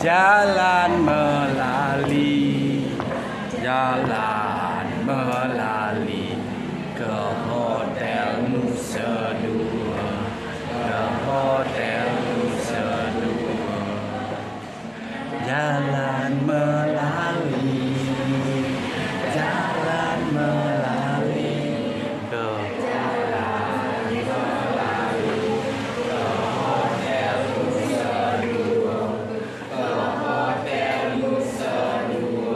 Jalan melali, jalan melali ke Hotel Nusa Dua, ke Hotel Nusa Dua. Jalan melali, jalan melali ke jalan melali ke Hotel Nusa Dua, ke Hotel Nusa Dua.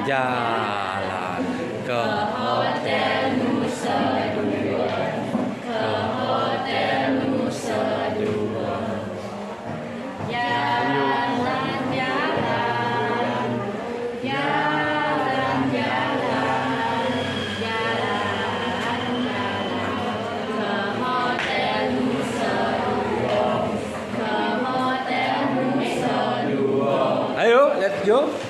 Jalan ke Hotel Nusa Dua, ke Hotel Nusa Dua. Jalan, jalan, jalan, jalan, jalan, ke Hotel Nusa Dua, ke Hotel Nusa Dua. Ayo, let's go.